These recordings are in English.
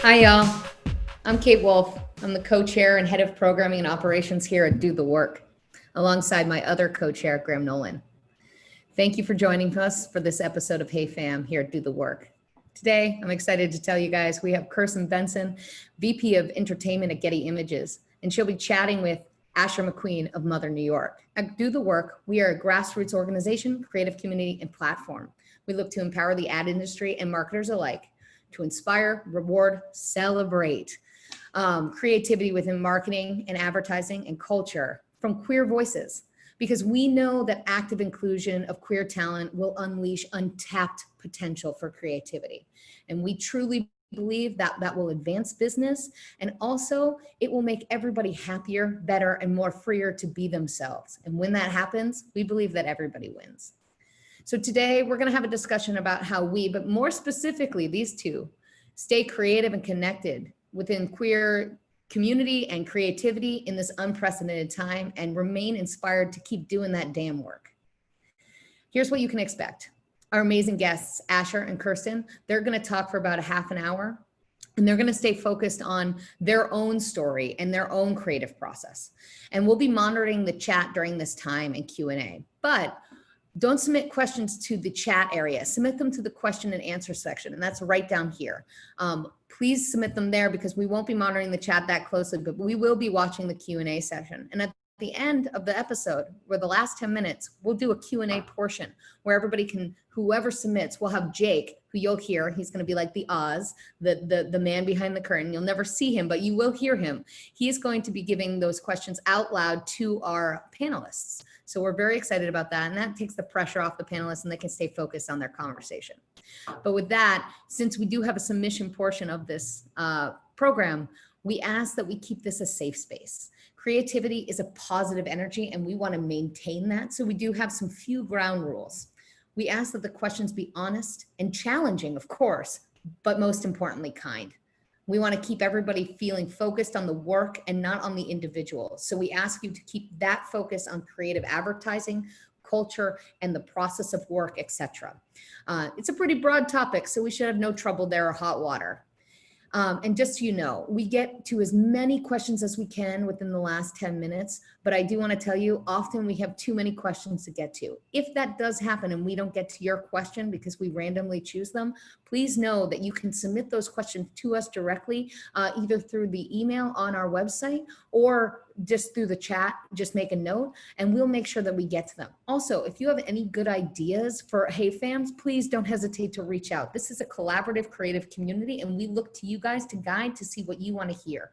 Hi, y'all. I'm Kate Wolf. I'm the co-chair and head of programming and operations here at Do the Work, alongside my other co-chair, Graham Nolan. Thank you for joining us for this episode of Hey Fam here at Do the Work. Today, I'm excited to tell you guys we have Kirstin Benson, VP of Entertainment at Getty Images, and she'll be chatting with Asher McQueen of Mother New York. At Do the Work, we are a grassroots organization, creative community, and platform. We look to empower the ad industry and marketers alike to inspire, reward, celebrate creativity within marketing and advertising and culture from queer voices, because we know that active inclusion of queer talent will unleash untapped potential for creativity. And we truly believe that that will advance business, and also it will make everybody happier, better, and more freer to be themselves. And when that happens, we believe that everybody wins. So today we're going to have a discussion about how we, but more specifically these two, stay creative and connected within queer community and creativity in this unprecedented time and remain inspired to keep doing that damn work. Here's what you can expect. Our amazing guests, Asher and Kirstin, they're going to talk for about a half an hour, and they're going to stay focused on their own story and their own creative process. And we'll be monitoring the chat during this time and Q&A. But don't submit questions to the chat area. Submit them to the question and answer section, and that's right down here. Please submit them there because we won't be monitoring the chat that closely, but we will be watching the Q&A session. And at the end of the episode, where the last 10 minutes, we'll do a Q&A portion where everybody can, whoever submits, we'll have Jake, who you'll hear. He's going to be like the Oz, the man behind the curtain. You'll never see him, but you will hear him. He is going to be giving those questions out loud to our panelists. So we're very excited about that. And that takes the pressure off the panelists and they can stay focused on their conversation. But with that, since we do have a submission portion of this program, we ask that we keep this a safe space. Creativity is a positive energy and we want to maintain that. So we do have some few ground rules. We ask that the questions be honest and challenging, of course, but most importantly, kind. We want to keep everybody feeling focused on the work and not on the individual. So we ask you to keep that focus on creative advertising, culture, and the process of work, etc. It's a pretty broad topic, so we should have no trouble there or hot water. And just so you know, we get to as many questions as we can within the last 10 minutes, but I do want to tell you, often we have too many questions to get to. If that does happen and we don't get to your question because we randomly choose them, please know that you can submit those questions to us directly, either through the email on our website or just through the chat. Just make a note and we'll make sure that we get to them. Also, if you have any good ideas for Hey Fams, please don't hesitate to reach out. This is a collaborative, creative community and we look to you guys to guide to see what you want to hear.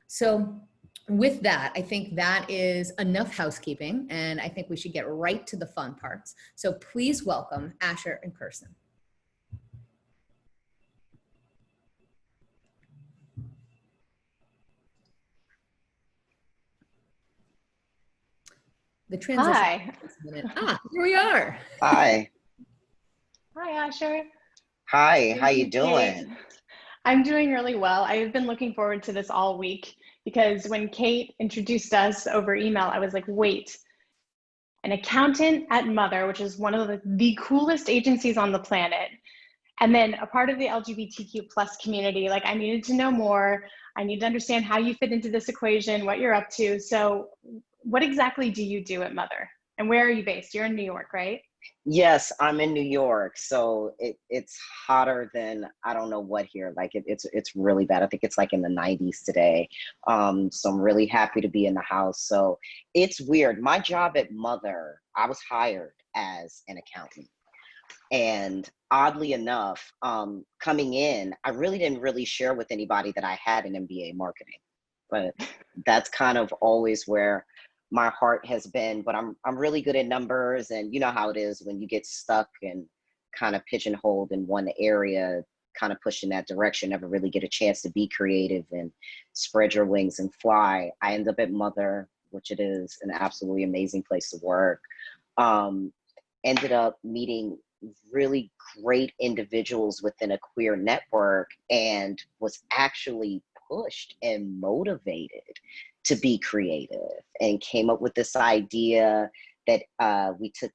So with that, I think that is enough housekeeping and I think we should get right to the fun parts. So please welcome Asher and Kirstin. The transition. Hi. Here we are. Hi. Hi, Asher. Hi, how you doing? I'm doing really well. I've been looking forward to this all week because when Kate introduced us over email, I was like, wait, an accountant at Mother, which is one of the coolest agencies on the planet, and then a part of the LGBTQ plus community. Like, I needed to know more. I need to understand how you fit into this equation, what you're up to. So what exactly do you do at Mother? And where are you based? You're in New York, right? Yes, I'm in New York. So it's hotter than I don't know what here. Like it's really bad. I think it's like in the 90s today. So I'm really happy to be in the house. So it's weird. My job at Mother, I was hired as an accountant. And oddly enough, coming in, I really didn't really share with anybody that I had an MBA in marketing. But that's kind of always where my heart has been. But I'm really good at numbers, and you know how it is when you get stuck and kind of pigeonholed in one area, kind of push in that direction, never really get a chance to be creative and spread your wings and fly. I end up at Mother, which it is an absolutely amazing place to work. Ended up meeting really great individuals within a queer network and was actually pushed and motivated to be creative, and came up with this idea that we took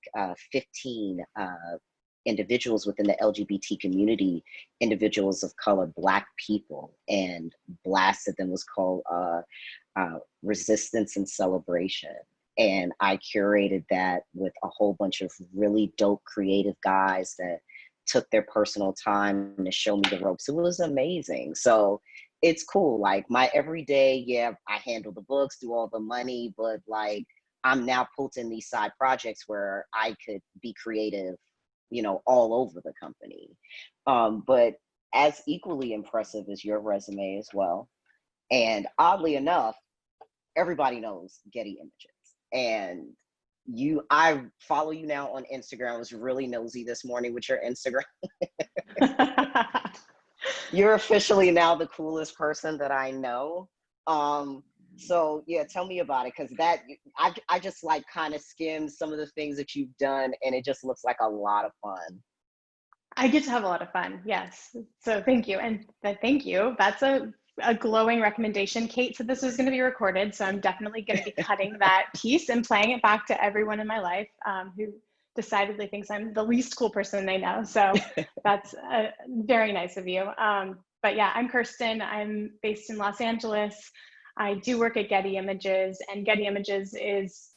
15 individuals within the LGBT community, individuals of color, Black people, and blasted them. It was called Resistance and Celebration. And I curated that with a whole bunch of really dope creative guys that took their personal time to show me the ropes. It was amazing. So it's cool. Like my everyday, yeah, I handle the books, do all the money, but like I'm now pulled in these side projects where I could be creative, you know, all over the company. But as equally impressive as your resume as well. And oddly enough, everybody knows Getty Images. And I follow you now on Instagram. I was really nosy this morning with your Instagram. You're officially now the coolest person that I know. So yeah, tell me about it, because I just like kind of skimmed some of the things that you've done, and it just looks like a lot of fun. I get to have a lot of fun. Yes. So thank you. And thank you. That's a glowing recommendation. Kate said this was going to be recorded, so I'm definitely going to be cutting that piece and playing it back to everyone in my life who decidedly thinks I'm the least cool person they know. So that's very nice of you. But yeah, I'm Kirstin. I'm based in Los Angeles. I do work at Getty Images, and Getty Images is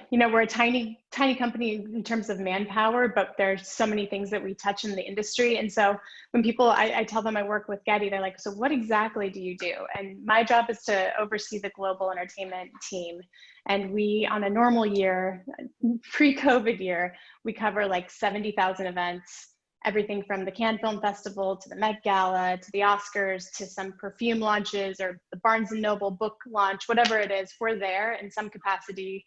we're a tiny company in terms of manpower, but there's so many things that we touch in the industry. And so when people, I tell them I work with Getty, they're like, so what exactly do you do? And my job is to oversee the global entertainment team. And we, on a normal year, pre-COVID year, we cover like 70,000 events, everything from the Cannes Film Festival to the Met Gala to the Oscars to some perfume launches or the Barnes & Noble book launch, whatever it is, we're there in some capacity,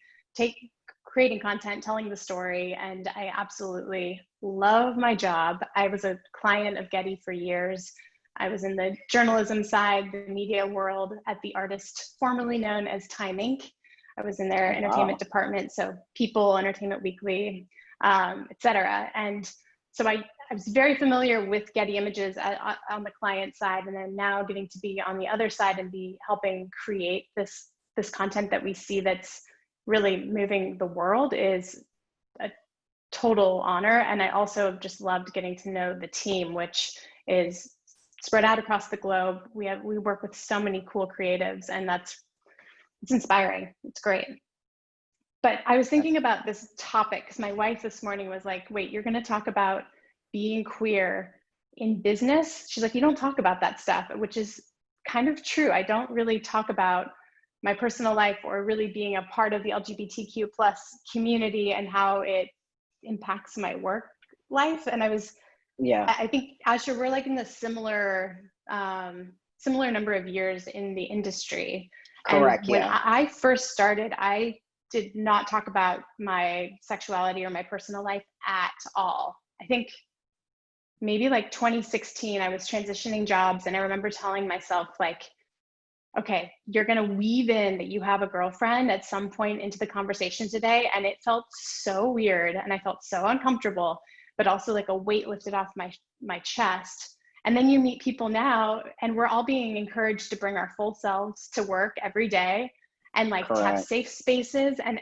creating content, telling the story, and I absolutely love my job. I was a client of Getty for years. I was in the journalism side, the media world at The Artist, formerly known as Time Inc. I was in their entertainment department, so People, Entertainment Weekly, etc. And so I was very familiar with Getty Images on the client side, and then now getting to be on the other side and be helping create this content that we see that's really moving the world is a total honor. And I also just loved getting to know the team, which is spread out across the globe. We work with so many cool creatives, and it's inspiring. It's great. But I was thinking about this topic because my wife this morning was like, wait, you're going to talk about being queer in business? She's like, you don't talk about that stuff, which is kind of true. I don't really talk about my personal life or really being a part of the LGBTQ plus community and how it impacts my work life. And I think, Asher, we're like in the similar number of years in the industry. Correct. And when I first started, I did not talk about my sexuality or my personal life at all. I think maybe like 2016, I was transitioning jobs, and I remember telling myself like, okay, you're going to weave in that you have a girlfriend at some point into the conversation today. And it felt so weird, and I felt so uncomfortable, but also like a weight lifted off my chest. And then you meet people now, and we're all being encouraged to bring our full selves to work every day and like to have safe spaces. And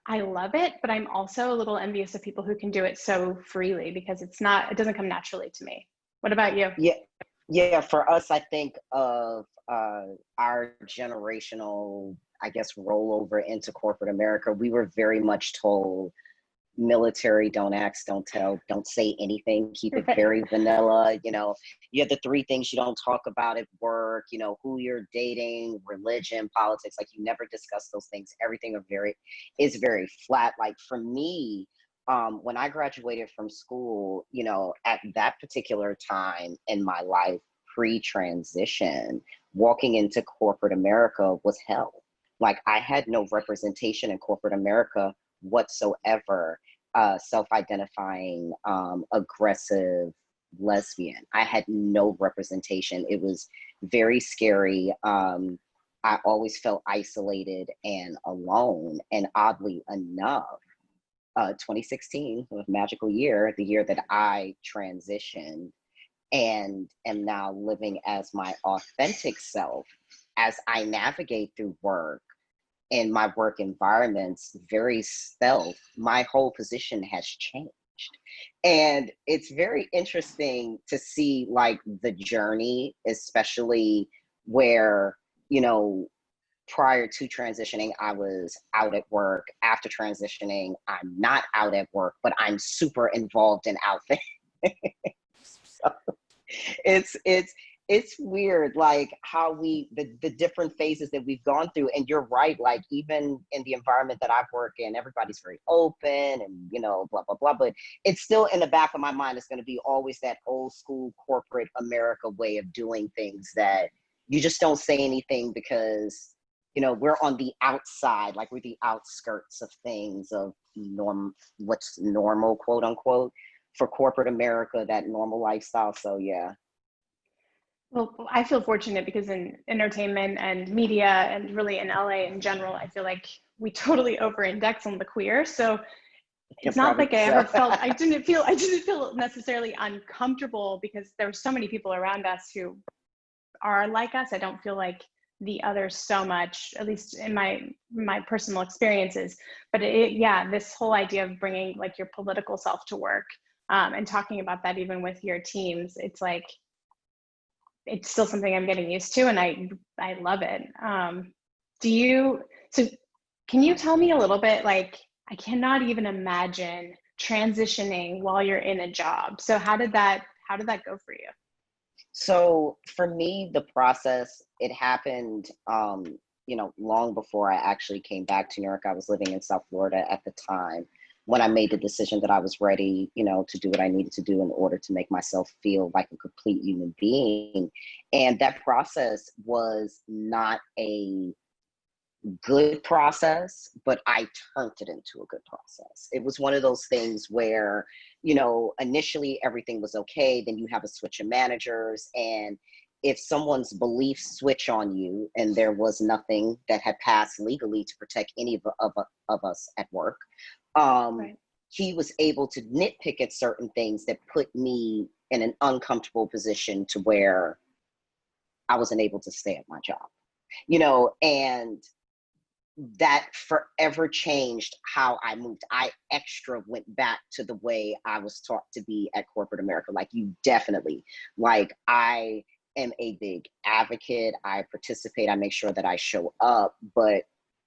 I love it, but I'm also a little envious of people who can do it so freely, because it doesn't come naturally to me. What about you? Yeah. For us, I think of our generational, I guess, rollover into corporate America. We were very much told, military, don't ask, don't tell, don't say anything, keep it very vanilla. You know, you have the 3 things you don't talk about at work, you know, who you're dating, religion, politics, like you never discuss those things. Everything is very flat. Like for me, when I graduated from school, you know, at that particular time in my life, pre-transition, walking into corporate America was hell. Like I had no representation in corporate America whatsoever. Self-identifying aggressive lesbian. I had no representation. It was very scary. I always felt isolated and alone. And oddly enough, 2016 was a magical year, the year that I transitioned and am now living as my authentic self as I navigate through work in my work environments, very stealth. My whole position has changed. And it's very interesting to see like the journey, especially where, you know, prior to transitioning, I was out at work. After transitioning, I'm not out at work, but I'm super involved in out there. So it's weird, like how the different phases that we've gone through. And you're right, like even in the environment that I've worked in, everybody's very open and, you know, blah, blah, blah. But it's still in the back of my mind, it's going to be always that old school corporate America way of doing things that you just don't say anything because, you know, we're on the outside, like we're the outskirts of things of what's normal, quote unquote, for corporate America, that normal lifestyle. So yeah. Well, I feel fortunate because in entertainment and media and really in LA in general, I feel like we totally over-index on the queer. So it's not like I ever felt, I didn't feel necessarily uncomfortable because there were so many people around us who are like us. I don't feel like the others so much, at least in my personal experiences. But yeah, this whole idea of bringing like your political self to work and talking about that even with your teams, it's like, it's still something I'm getting used to, and I love it. So can you tell me a little bit, like, I cannot even imagine transitioning while you're in a job. So how did that go for you? So for me, the process, it happened, you know, long before I actually came back to New York. I was living in South Florida at the time when I made the decision that I was ready, you know, to do what I needed to do in order to make myself feel like a complete human being. And that process was not a good process, but I turned it into a good process. It was one of those things where, you know, initially everything was okay. Then you have a switch of managers. And if someone's beliefs switch on you, and there was nothing that had passed legally to protect any of us at work, Right. he was able to nitpick at certain things that put me in an uncomfortable position to where I wasn't able to stay at my job, you know, and that forever changed how I moved. I extra went back to the way I was taught to be at corporate America. Like you definitely, like I am a big advocate. I participate, I make sure that I show up, but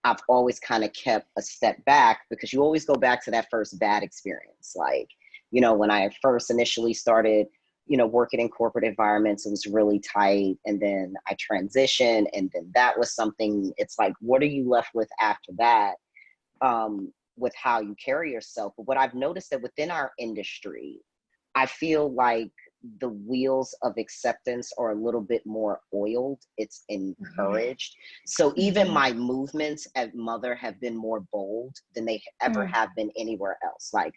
I've always kind of kept a step back because you always go back to that first bad experience. Like, you know, when I first initially started, you know, working in corporate environments, it was really tight. And then I transitioned, and then that was something, it's like, what are you left with after that, with how you carry yourself? But what I've noticed that within our industry, I feel like the wheels of acceptance are a little bit more oiled. It's encouraged. So even my movements at Mother have been more bold than they ever have been anywhere else. Like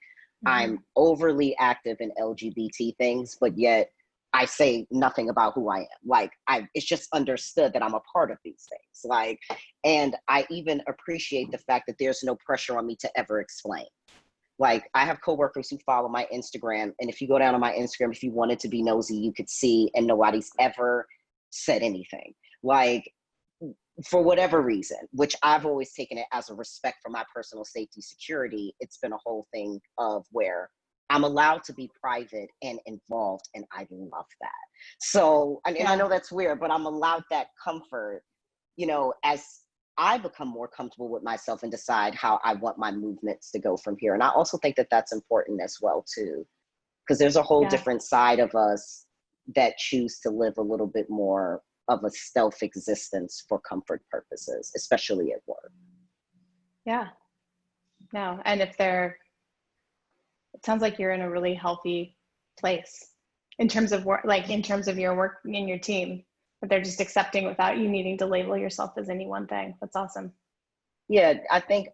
I'm overly active in LGBT things, but yet I say nothing about who I am. Like it's just understood that I'm a part of these things. Like, and I even appreciate the fact that there's no pressure on me to ever explain. Like I have coworkers who follow my Instagram, and if you go down on my Instagram, if you wanted to be nosy, you could see, and nobody's ever said anything. Like for whatever reason, which I've always taken it as a respect for my personal safety, security. It's been a whole thing of where I'm allowed to be private and involved, and I love that. So, and I know that's weird, but I'm allowed that comfort, you know, as I become more comfortable with myself and decide how I want my movements to go from here. And I also think that that's important as well, too, because there's a whole different side of us that choose to live a little bit more of a stealth existence for comfort purposes, especially at work. Yeah. No. And it sounds like you're in a really healthy place in terms of work, like in terms of your work in your team, but they're just accepting without you needing to label yourself as any one thing. That's awesome. Yeah, I think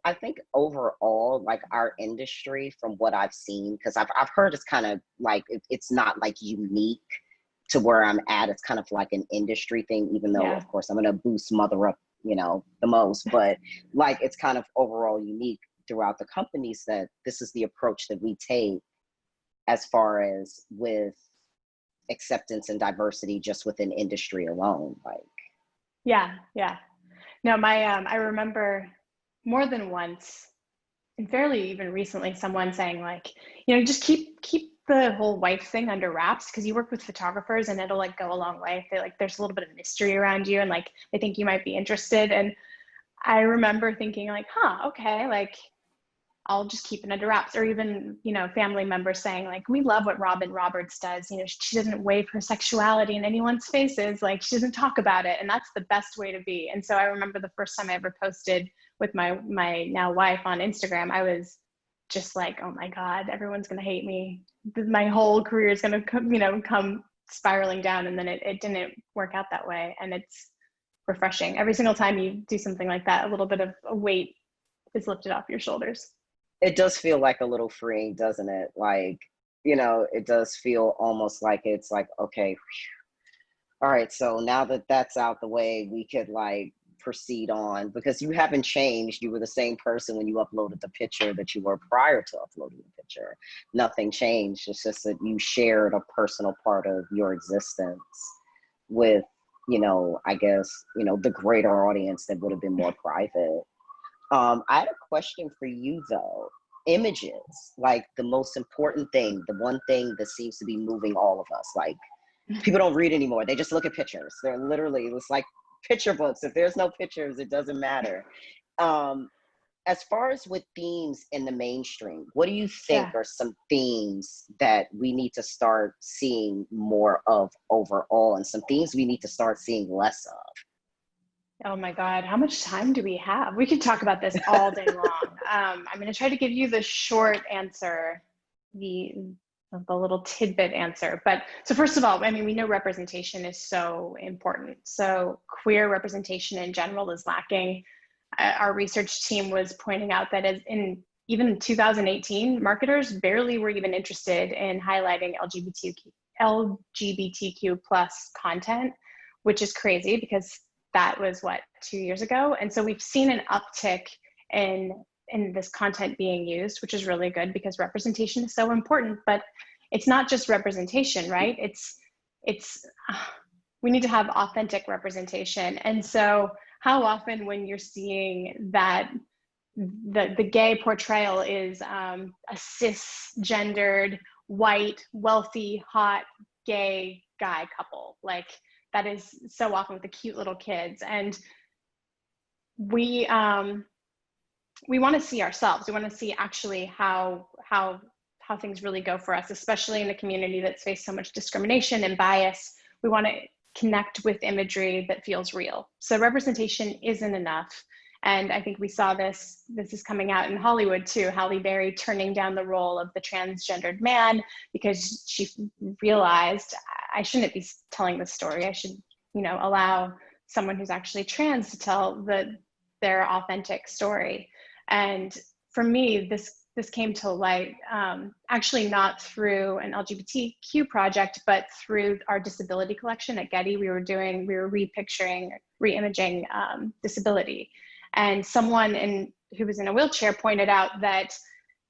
overall, like our industry, from what I've seen, because I've heard it's kind of like it's not like unique to where I'm at. It's kind of like an industry thing, even though of course I'm gonna boost Mother up, you know, the most, but like it's kind of overall unique. throughout the companies that this is the approach that we take as far as with acceptance and diversity just within industry alone. Like, yeah. No, I remember more than once, and fairly even recently, someone saying like, just keep the whole wife thing under wraps, because you work with photographers and it'll like go a long way. If they like, there's a little bit of mystery around you and like they think you might be interested. And I remember thinking like, okay, like I'll just keep it under wraps. Or even, family members saying like, we love what Robin Roberts does. She doesn't wave her sexuality in anyone's faces. Like, she doesn't talk about it. And that's the best way to be. And so I remember the first time I ever posted with my now wife on Instagram, I was just like, oh my God, everyone's going to hate me. My whole career is going to come spiraling down. And then it didn't work out that way. And it's refreshing. Every single time you do something like that, a little bit of a weight is lifted off your shoulders. It does feel like a little freeing, doesn't it? Like, it does feel almost like it's like, okay, all right, so now that that's out the way, we could like proceed on, because you haven't changed. You were the same person when you uploaded the picture that you were prior to uploading the picture. Nothing changed. It's just that you shared a personal part of your existence with, I guess, the greater audience that would have been more private. I had a question for you though. Images, like the most important thing, the one thing that seems to be moving all of us. Like, people don't read anymore. They just look at pictures. They're literally, it's like picture books. If there's no pictures, it doesn't matter. As far as with themes in the mainstream, what do you think are some themes that we need to start seeing more of overall, and some themes we need to start seeing less of? Oh my God, how much time do we have? We could talk about this all day long. I'm going to try to give you the short answer, the little tidbit answer. But so first of all, we know representation is so important. So queer representation in general is lacking. Our research team was pointing out that even in 2018, marketers barely were even interested in highlighting LGBTQ plus content, which is crazy because that was 2 years ago. And so we've seen an uptick in this content being used, which is really good because representation is so important. But it's not just representation, right? It's we need to have authentic representation. And so how often when you're seeing that the gay portrayal is a cisgendered, white, wealthy, hot, gay guy couple, like that is so often with the cute little kids. And we want to see ourselves. We want to see actually how things really go for us, especially in a community that's faced so much discrimination and bias. We want to connect with imagery that feels real. So representation isn't enough. And I think we saw this is coming out in Hollywood too, Halle Berry turning down the role of the transgendered man because she realized, I shouldn't be telling this story. I should, allow someone who's actually trans to tell their authentic story. And for me, this came to light, actually not through an LGBTQ project, but through our disability collection at Getty. We were re-imaging disability. And someone who was in a wheelchair pointed out that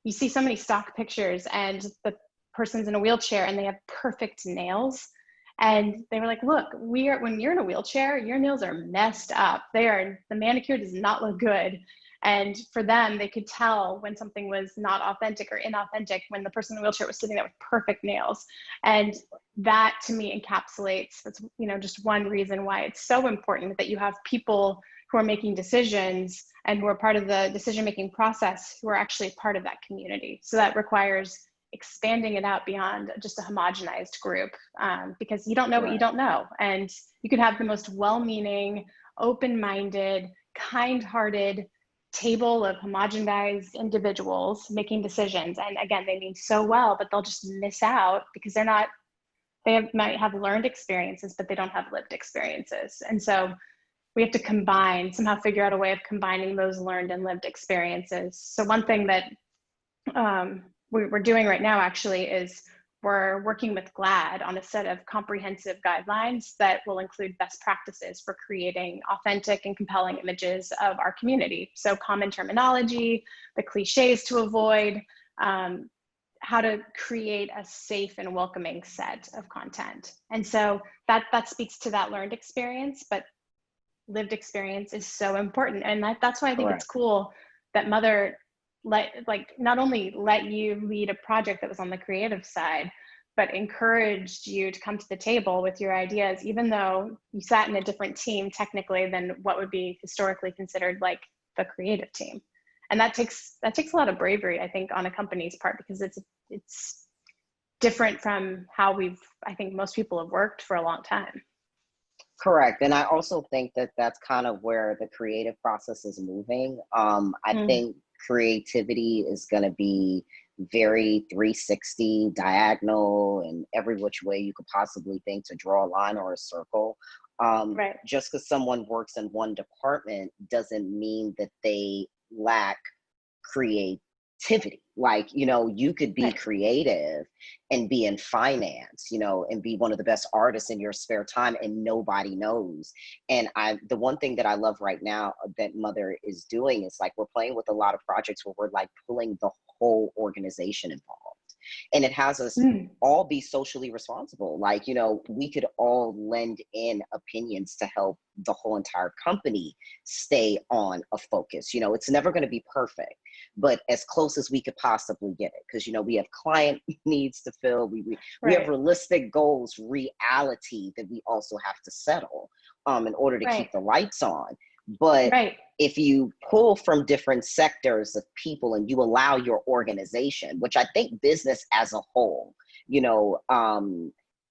you see so many stock pictures and the person's in a wheelchair and they have perfect nails. And they were like, look, when you're in a wheelchair, your nails are messed up. The manicure does not look good. And for them, they could tell when something was not authentic or inauthentic when the person in the wheelchair was sitting there with perfect nails. And that to me encapsulates, that's, just one reason why it's so important that you have people who are making decisions and who are part of the decision-making process who are actually part of that community. So that requires expanding it out beyond just a homogenized group, because you don't know what you don't know. And you could have the most well-meaning, open-minded, kind-hearted table of homogenized individuals making decisions. And again, they mean so well, but they'll just miss out because might have learned experiences, but they don't have lived experiences. And so we have to somehow figure out a way of combining those learned and lived experiences. So one thing that we're doing right now actually is we're working with GLAD on a set of comprehensive guidelines that will include best practices for creating authentic and compelling images of our community. So common terminology, the cliches to avoid, how to create a safe and welcoming set of content. And so that speaks to that learned experience, but lived experience is so important. And that's why I think it's cool that Mother not only let you lead a project that was on the creative side, but encouraged you to come to the table with your ideas, even though you sat in a different team technically than what would be historically considered like the creative team. And that takes a lot of bravery, I think, on a company's part, because it's different from how I think most people have worked for a long time. Correct. And I also think that that's kind of where the creative process is moving. I think creativity is going to be very 360, diagonal, and every which way you could possibly think to draw a line or a circle. Just because someone works in one department doesn't mean that they lack creativity. Like, you know, you could be creative and be in finance, you know, and be one of the best artists in your spare time and nobody knows. And the one thing that I love right now that Mother is doing is like, we're playing with a lot of projects where we're like pulling the whole organization involved. And it has us all be socially responsible. Like, you know, we could all lend in opinions to help the whole entire company stay on a focus. You know, it's never going to be perfect, but as close as we could possibly get it. Because, you know, we have client needs to fill. We have realistic goals, reality that we also have to settle in order to keep the lights on. But if you pull from different sectors of people and you allow your organization, which I think business as a whole, you know,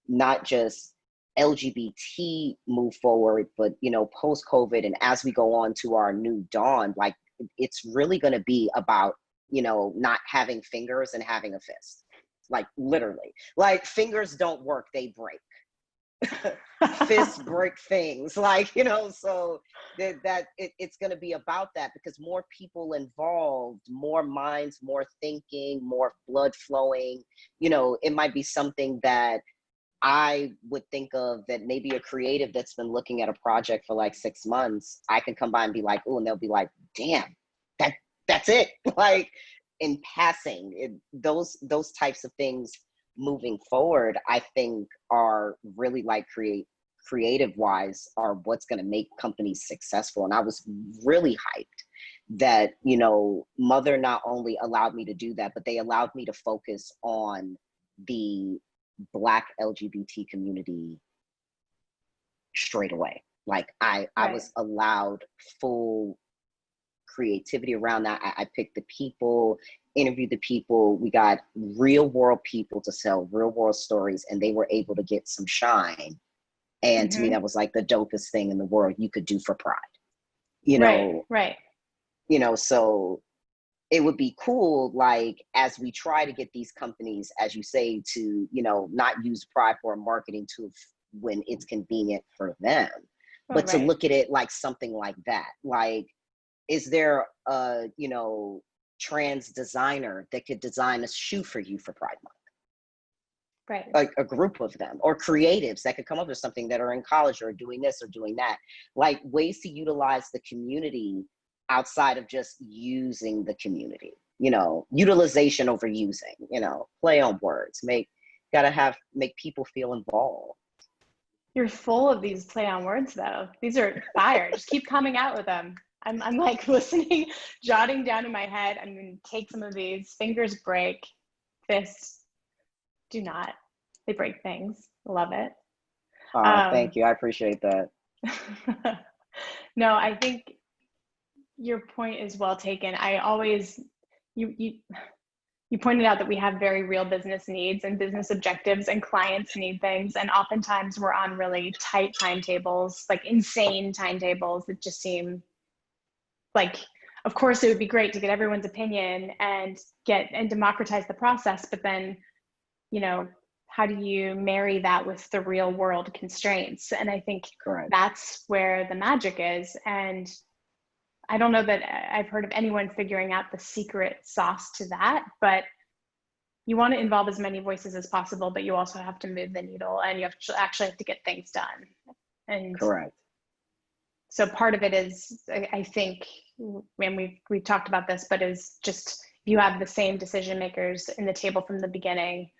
not just LGBT move forward, but, you know, post-COVID and as we go on to our new dawn, like it's really going to be about, you know, not having fingers and having a fist. Like literally, like fingers don't work, they break. Fists break things, like, you know, so it's going to be about that, because more people involved, more minds, more thinking, more blood flowing. You know, it might be something that I would think of that maybe a creative that's been looking at a project for like 6 months, I can come by and be like, oh, and they'll be like, damn, that's it. Like in passing, those types of things moving forward, I think are really like creative wise are what's going to make companies successful. And I was really hyped that, you know, Mother not only allowed me to do that, but they allowed me to focus on the Black LGBT community straight away. Like I was allowed full creativity around that. I picked the people, interviewed the people. We got real world people to sell real world stories, and they were able to get some shine. And to me, that was like the dopest thing in the world you could do for Pride. You know, you know, so it would be cool, like, as we try to get these companies, as you say, to, you know, not use Pride for a marketing tool when it's convenient for them, but to look at it like something like that. Like, is there a, you know, trans designer that could design a shoe for you for Pride Month? Like a group of them, or creatives that could come up with something that are in college or doing this or doing that. Like ways to utilize the community outside of just using the community, you know, utilization over using, you know, play on words, make people feel involved. You're full of these play on words though. These are fire. Just keep coming out with them. I'm like listening, jotting down in my head. I'm going to take some of these. Fingers break, fists do not. They break things. Love it. Thank you. I appreciate that. No, I think your point is well taken. I always, you pointed out that we have very real business needs and business objectives, and clients need things. And oftentimes we're on really tight timetables, like insane timetables that just seem like, of course, it would be great to get everyone's opinion and democratize the process. But then, you know, how do you marry that with the real world constraints? And I think that's where the magic is. And I don't know that I've heard of anyone figuring out the secret sauce to that, but you want to involve as many voices as possible, but you also have to move the needle, and you have to actually have to get things done. And Correct. so part of it is, I think, and we've talked about this, but is just, if you have the same decision makers in the table from the beginning,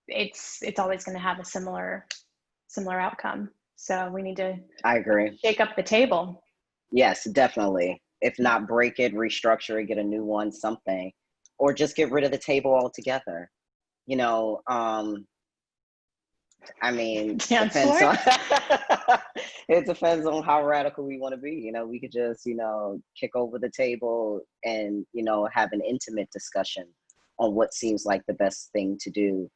it's always going to have a similar outcome. So we need to, I agree, shake up the table. Yes, definitely. If not, break it, restructure it, get a new one, something, or just get rid of the table altogether. You know, I mean, Dance depends floor? on it depends on how radical we want to be. You know, we could just, kick over the table and, have an intimate discussion on what seems like the best thing to do.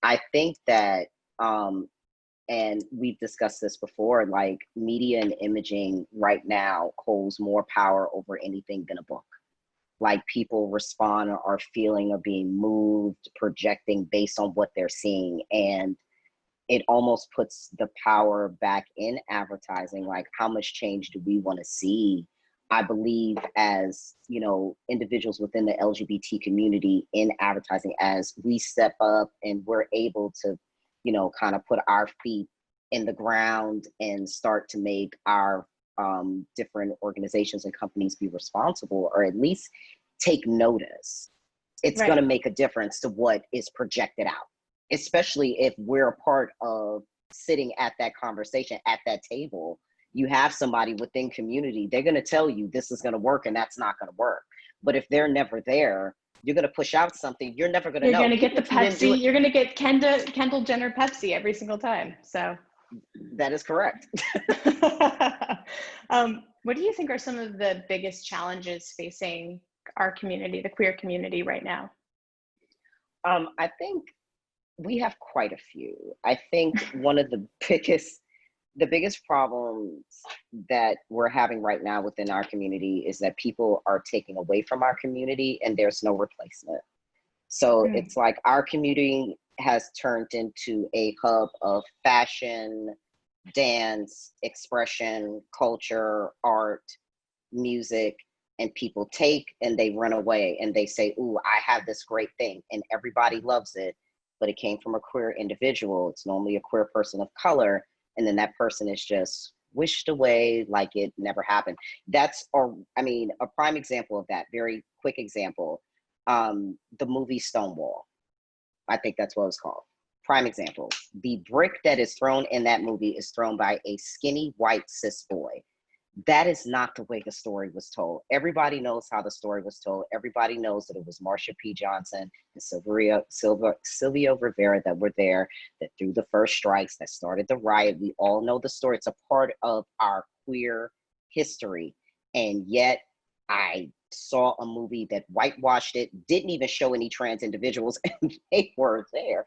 I think that, and we've discussed this before, like media and imaging right now holds more power over anything than a book. Like people respond or are feeling or being moved, projecting based on what they're seeing. And it almost puts the power back in advertising. Like, how much change do we want to see? I believe as, individuals within the LGBT community in advertising, as we step up and we're able to, kind of put our feet in the ground and start to make our different organizations and companies be responsible, or at least take notice, it's going to make a difference to what is projected out, especially if we're a part of sitting at that conversation, at that table. You have somebody within community, they're going to tell you this is going to work and that's not going to work. But if they're never there, you're going to push out something you're never going to know. You're going to get the Pepsi, you're going to get Kendall Jenner Pepsi every single time. So that is correct. What do you think are some of the biggest challenges facing our community, the queer community right now? I think we have quite a few. I think one of the biggest problems that we're having right now within our community is that people are taking away from our community and there's no replacement. So it's like our community has turned into a hub of fashion, dance, expression, culture, art, music, and people take and they run away and they say, ooh, I have this great thing, and everybody loves it, but it came from a queer individual. It's normally a queer person of color, and then that person is just wished away like it never happened. That's, a prime example of that, very quick example, the movie Stonewall. I think that's what it's called. Prime example. The brick that is thrown in that movie is thrown by a skinny white cis boy. That is not the way the story was told. Everybody knows how the story was told. Everybody knows that it was Marsha P. Johnson and Sylvia Rivera that were there, that threw the first strikes, that started the riot. We all know the story. It's a part of our queer history. And yet I saw a movie that whitewashed it, didn't even show any trans individuals, and they were there.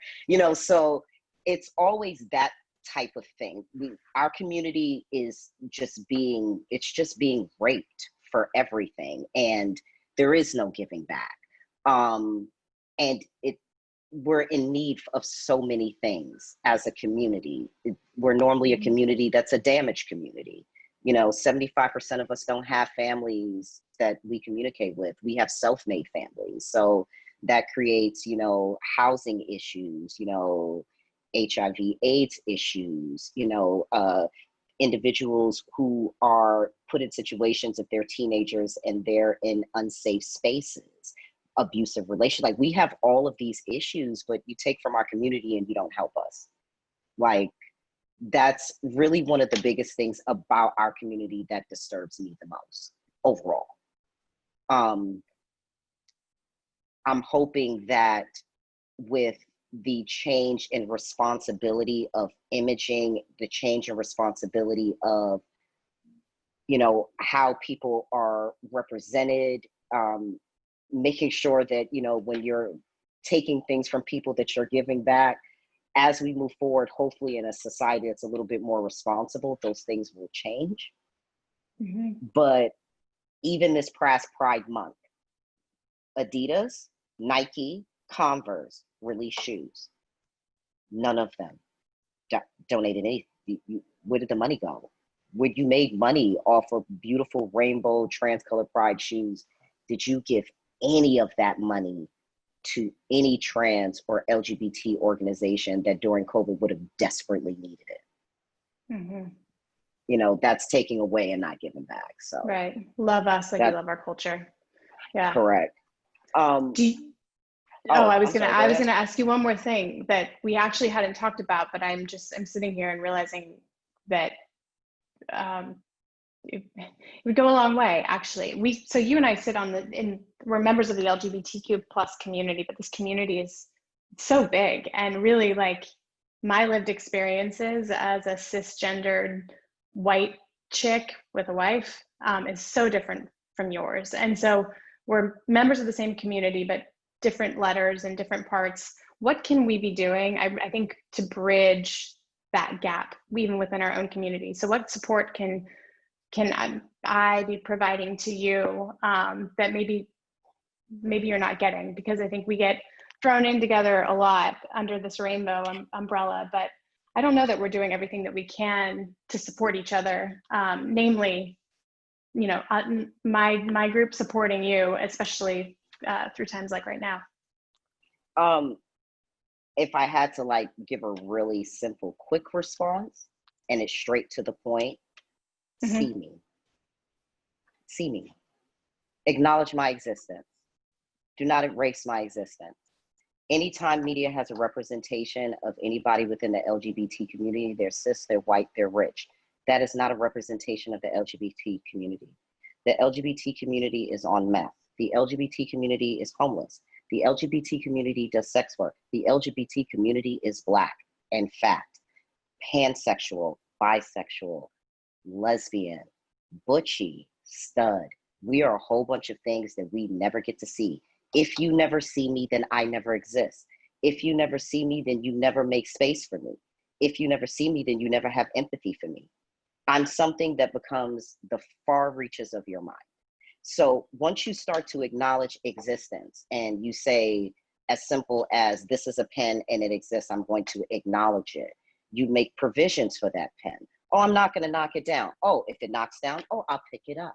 So it's always that type of thing. Our community is just being raped for everything, and there is no giving back. And we're in need of so many things as a community. We're normally a community that's a damaged community. 75% of us don't have families that we communicate with. We have self-made families. So that creates, housing issues, HIV AIDS issues, individuals who are put in situations if they're teenagers and they're in unsafe spaces, abusive relations. Like, we have all of these issues, but you take from our community and you don't help us. Like, that's really one of the biggest things about our community that disturbs me the most overall. I'm hoping that with the change in responsibility of imaging, the change in responsibility of, how people are represented, making sure that, when you're taking things from people that you're giving back, as we move forward, hopefully in a society that's a little bit more responsible, those things will change. Mm-hmm. But even this past Pride Month, Adidas, Nike, Converse released shoes. None of them donated anything. Where did the money go? When you made money off of beautiful rainbow trans-colored pride shoes, did you give any of that money to any trans or LGBT organization that during COVID would have desperately needed it. Mm-hmm. You know, that's taking away and not giving back. So Right. Love us like we love our culture. Yeah. Correct. I was gonna ask you one more thing that we actually hadn't talked about, but I'm sitting here and realizing that it would go a long way, actually. So you and I sit we're members of the LGBTQ plus community, but this community is so big, and really, like, my lived experiences as a cisgendered white chick with a wife is so different from yours. And so we're members of the same community, but different letters and different parts. What can we be doing, I think, to bridge that gap, even within our own community? So what support can I be providing to you that maybe you're not getting? Because I think we get thrown in together a lot under this rainbow umbrella, but I don't know that we're doing everything that we can to support each other. Namely, you know, my group supporting you, especially through times like right now. If I had to, like, give a really simple, quick response, and it's straight to the point, Mm-hmm. See me. Acknowledge my existence. Do not erase my existence. Anytime media has a representation of anybody within the LGBT community, they're cis, they're white, they're rich. That is not a representation of the LGBT community. The LGBT community is on meth. The LGBT community is homeless. The LGBT community does sex work. The LGBT community is Black and fat, pansexual, bisexual, lesbian, butchy, stud. We are a whole bunch of things that we never get to see. If you never see me, then I never exist. If you never see me, then you never make space for me. If you never see me, then you never have empathy for me. I'm something that becomes the far reaches of your mind. So once you start to acknowledge existence and you say, as simple as, this is a pen and it exists, I'm going to acknowledge it. You make provisions for that pen. Oh, I'm not going to knock it down. Oh, if it knocks down, oh, I'll pick it up.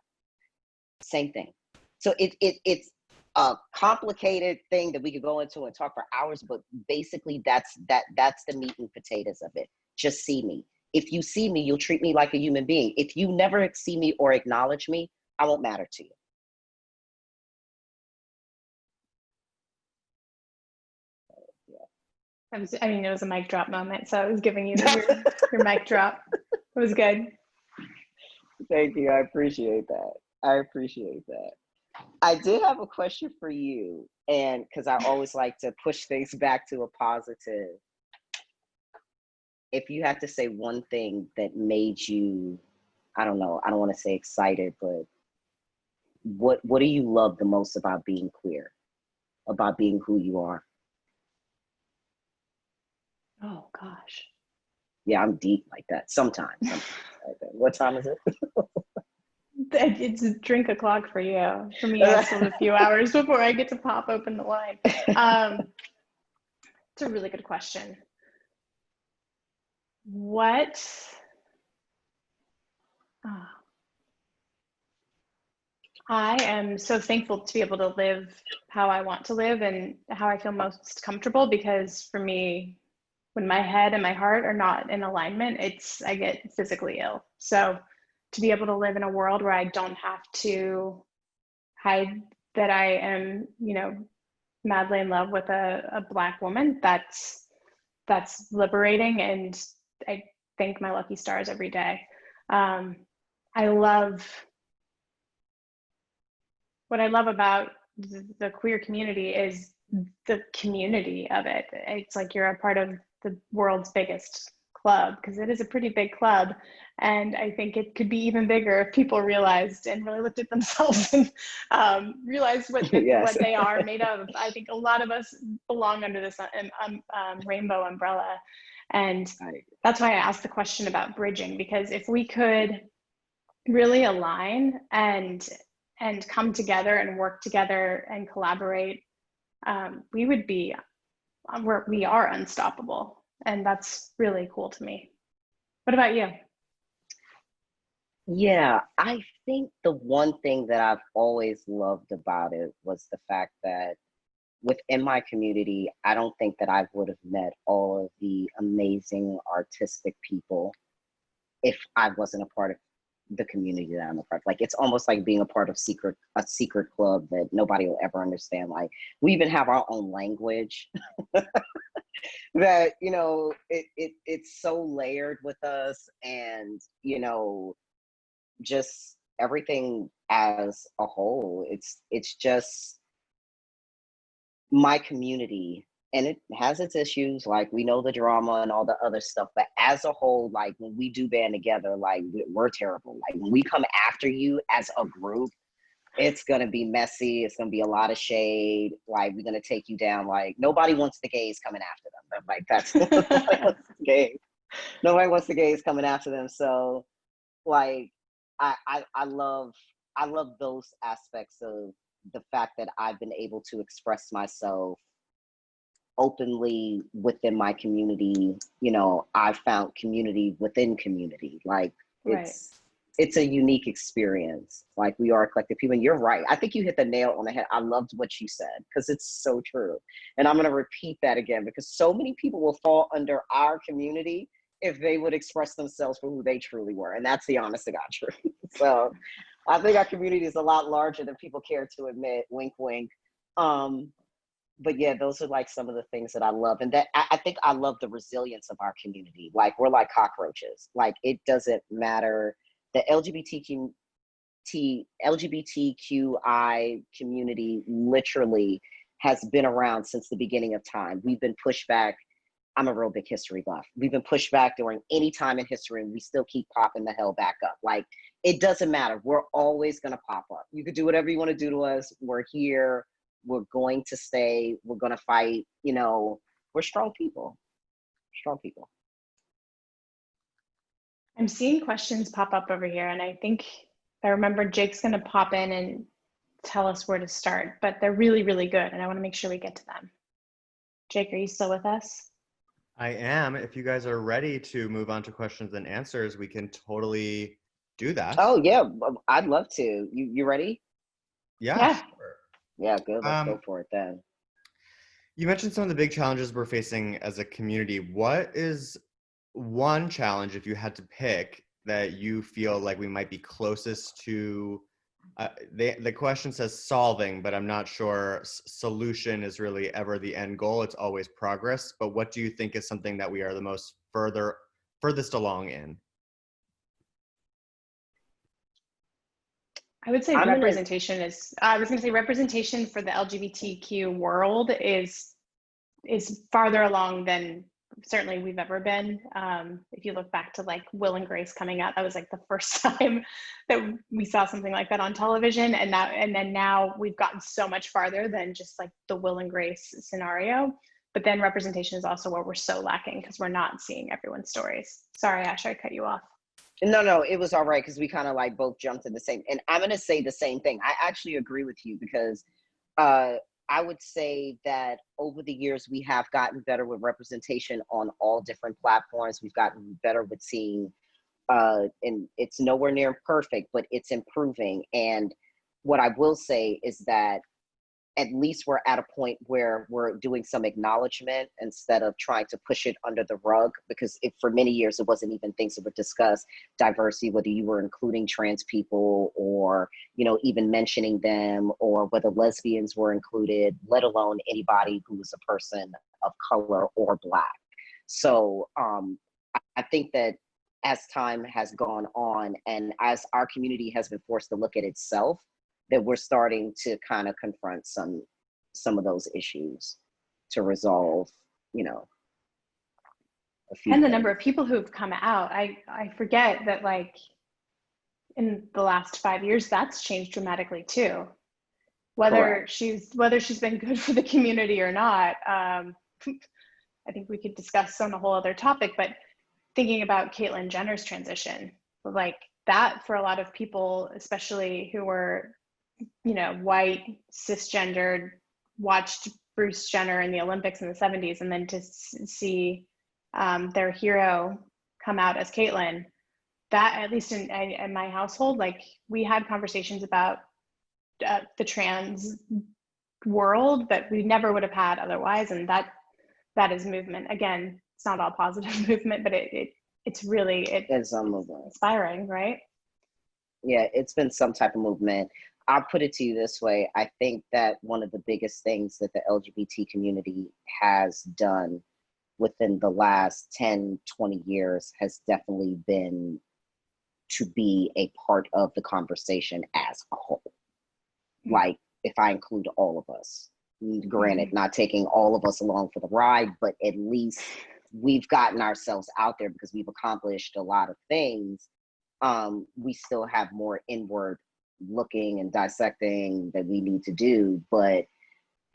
Same thing. So it's a complicated thing that we could go into and talk for hours, but basically that's the meat and potatoes of it. Just see me. If you see me, you'll treat me like a human being. If you never see me or acknowledge me, I won't matter to you. It was a mic drop moment, so I was giving you your mic drop. It was good. Thank you. I appreciate that. I did have a question for you, and because I always like to push things back to a positive. If you had to say one thing that made you, I don't know, I don't want to say excited, but what do you love the most about being queer, about being who you are? Oh gosh. Yeah, I'm deep like that sometimes. Like that. What time is it? It's a drink o'clock for you. For me, I still have a few hours before I get to pop open the wine. It's a really good question. I am so thankful to be able to live how I want to live and how I feel most comfortable, because for me, when my head and my heart are not in alignment, I get physically ill. So to be able to live in a world where I don't have to hide that I am, madly in love with a Black woman, that's liberating, and I thank my lucky stars every day. What I love about the queer community is the community of it. It's like you're a part of the world's biggest club, because it is a pretty big club. And I think it could be even bigger if people realized and really looked at themselves and realized what they are made of. I think a lot of us belong under this rainbow umbrella. And that's why I asked the question about bridging, because if we could really align and come together and work together and collaborate, we are unstoppable. And that's really cool to me. What about you? Yeah, I think the one thing that I've always loved about it was the fact that within my community, I don't think that I would have met all of the amazing artistic people if I wasn't a part of the community that I'm a part of. Like, it's almost like being a part of a secret club that nobody will ever understand. Like, we even have our own language that, you know, it's so layered with us, and, you know, just everything as a whole. It's just my community, and it has its issues. Like, we know the drama and all the other stuff, but as a whole, like, when we do band together, like, we're terrible. Like, when we come after you as a group, it's gonna be messy. It's gonna be a lot of shade. Like, we're gonna take you down. Like, nobody wants the gays coming after them. Like, that's nobody wants the gays. Nobody wants the gays coming after them. So, like, I love those aspects of the fact that I've been able to express myself openly within my community. You know, I've found community within community. Like, Right. it's a unique experience. Like, we are a collective people. And you're right. I think you hit the nail on the head. I loved what you said, because it's so true. And I'm going to repeat that again, because so many people will fall under our community if they would express themselves for who they truly were. And that's the honest to God truth. So I think our community is a lot larger than people care to admit. Wink, wink. But yeah, those are like some of the things that I love. And that I think I love the resilience of our community. Like, we're like cockroaches. Like, it doesn't matter. The LGBTQI community literally has been around since the beginning of time. We've been pushed back. I'm a real big history buff. We've been pushed back during any time in history, and we still keep popping the hell back up. Like, it doesn't matter. We're always going to pop up. You could do whatever you want to do to us. We're here. We're going to stay. We're going to fight. You know, we're strong people. Strong people. I'm seeing questions pop up over here, and I think I remember Jake's going to pop in and tell us where to start, but they're really, really good, and I want to make sure we get to them. Jake, are you still with us? I am. If you guys are ready to move on to questions and answers, we can totally do that. Oh yeah, I'd love to. You ready? Yeah. Sure. Yeah, good. Let's go for it then. You mentioned some of the big challenges we're facing as a community. What is one challenge, if you had to pick, that you feel like we might be closest to? The question says solving, but I'm not sure solution is really ever the end goal. It's always progress. But what do you think is something that we are the most furthest along in? I would say representation is, I was going to say representation for the LGBTQ world is farther along than certainly we've ever been. If you look back to like Will and Grace coming out, that was like the first time that we saw something like that on television. And then now we've gotten so much farther than just like the Will and Grace scenario. But then representation is also where we're so lacking, because we're not seeing everyone's stories. Sorry, Asher, I cut you off. No, it was all right, because we kind of like both jumped in the same. And I'm going to say the same thing. I actually agree with you, because I would say that over the years, we have gotten better with representation on all different platforms. We've gotten better with seeing, and it's nowhere near perfect, but it's improving. And what I will say is that at least we're at a point where we're doing some acknowledgement instead of trying to push it under the rug, because for many years, it wasn't even things that were discussed. Diversity, whether you were including trans people or, you know, even mentioning them, or whether lesbians were included, let alone anybody who was a person of color or Black. So I think that as time has gone on, and as our community has been forced to look at itself, that we're starting to kind of confront some of those issues to resolve, you know, a few And the things. number of people who've come out, I forget that like in the last 5 years, that's changed dramatically too. Whether she's been good for the community or not, I think we could discuss on a whole other topic, but thinking about Caitlyn Jenner's transition, like that for a lot of people, especially who were, you know, white, cisgendered, watched Bruce Jenner in the Olympics in the 70s, and then to see their hero come out as Caitlyn, that at least in my household, like we had conversations about the trans world that we never would have had otherwise. And that is movement. Again, it's not all positive movement, but it's really It's a movement. inspiring, right? Yeah, it's been some type of movement. I'll put it to you this way. I think that one of the biggest things that the LGBT community has done within the last 10, 20 years has definitely been to be a part of the conversation as a whole. Like, if I include all of us, granted, not taking all of us along for the ride, but at least we've gotten ourselves out there because we've accomplished a lot of things. We still have more inward looking and dissecting that we need to do, but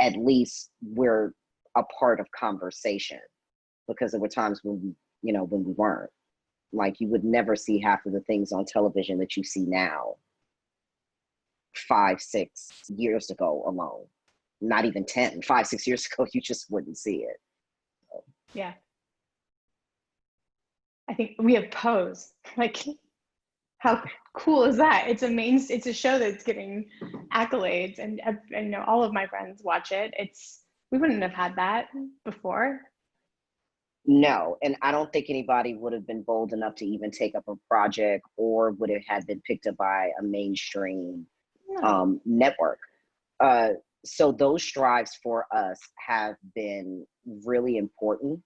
at least we're a part of conversation, because there were times when when we weren't. Like, you would never see half of the things on television that you see now 5, 6 years ago alone. Not even 10, 5, 6 years ago, you just wouldn't see it. So. Yeah. I think we have Pose. Like, how cool is that? It's a show that's getting accolades, and all of my friends watch it. We wouldn't have had that before. No, and I don't think anybody would have been bold enough to even take up a project, or would it have been picked up by a mainstream network. So those strives for us have been really important.